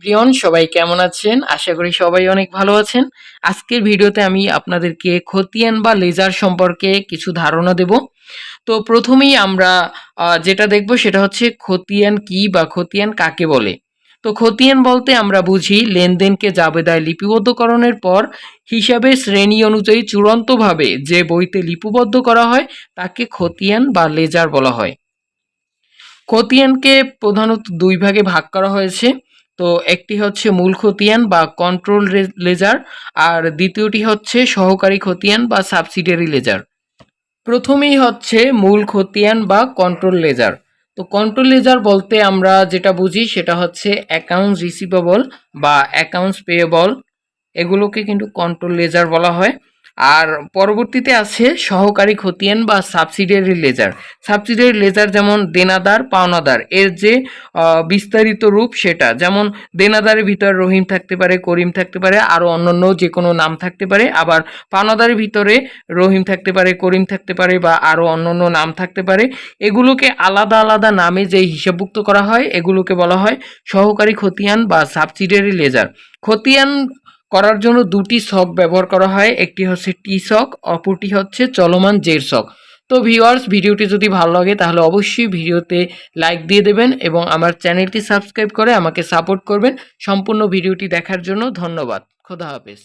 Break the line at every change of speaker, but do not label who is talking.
প্রিয়ন সবাই কেমন আছেন? আশা করি সবাই অনেক ভালো আছেন। আজকের ভিডিওতে আমি আপনাদেরকে খতিয়ান বা লেজার সম্পর্কে কিছু ধারণা দেব। তো প্রথমেই আমরা যেটা দেখব সেটা হচ্ছে খতিয়ান কি বা খতিয়ান কাকে বলে। তো খতিয়ান বলতে আমরা বুঝি লেনদেনকে জাবেদায় লিপিবদ্ধকরণের পর হিসাবের শ্রেণী অনুযায়ী চূড়ান্তভাবে যে বইতে লিপিবদ্ধ করা হয় তাকে খতিয়ান বা লেজার বলা হয়। খতিয়ানকে প্রধানত দুই ভাগে ভাগ করা হয়েছে। তো একটি হচ্ছে মূল খতিয়ান বা কন্ট্রোল লেজার, আর দ্বিতীয়টি হচ্ছে সহকারী খতিয়ান বা সাবসিডিয়ারি লেজার। প্রথমেই হচ্ছে মূল খতিয়ান বা কন্ট্রোল লেজার। তো কন্ট্রোল লেজার বলতে আমরা যেটা বুঝি সেটা হচ্ছে অ্যাকাউন্টস রিসিভেবল বা অ্যাকাউন্টস পেয়েবল, এগুলোকে কিন্তু কন্ট্রোল লেজার বলা হয়। আর পরবর্তীতে আছে সহকারী খতিয়ান বা সাবসিডিয়ারি লেজার। সাবসিডিয়ারি লেজার যেমন দেনাদার পাওনাদার এর যে বিস্তারিত রূপ, সেটা যেমন দেনাদারের ভিতর রহিম থাকতে পারে, করিম থাকতে পারে, আরও অন্যান্য যে কোনো নাম থাকতে পারে। আবার পাওনাদারের ভিতরে রহিম থাকতে পারে, করিম থাকতে পারে বা আরও অন্যান্য নাম থাকতে পারে। এগুলোকে আলাদা আলাদা নামে যে হিসাবভুক্ত করা হয় এগুলোকে বলা হয় সহকারী খতিয়ান বা সাবসিডিয়ারি লেজার। খতিয়ান করার জন্য দুটি ছক ব্যবহার করা হয়, একটি হচ্ছে টি ছক, অপরটি হচ্ছে চলমান জের ছক। তো ভিউয়ার্স, ভিডিওটি যদি ভালো লাগে তাহলে অবশ্যই ভিডিওতে লাইক দিয়ে দেবেন এবং আমার চ্যানেলটি সাবস্ক্রাইব করে আমাকে সাপোর্ট করবেন। সম্পূর্ণ ভিডিওটি দেখার জন্য ধন্যবাদ। খোদা হাফেজ।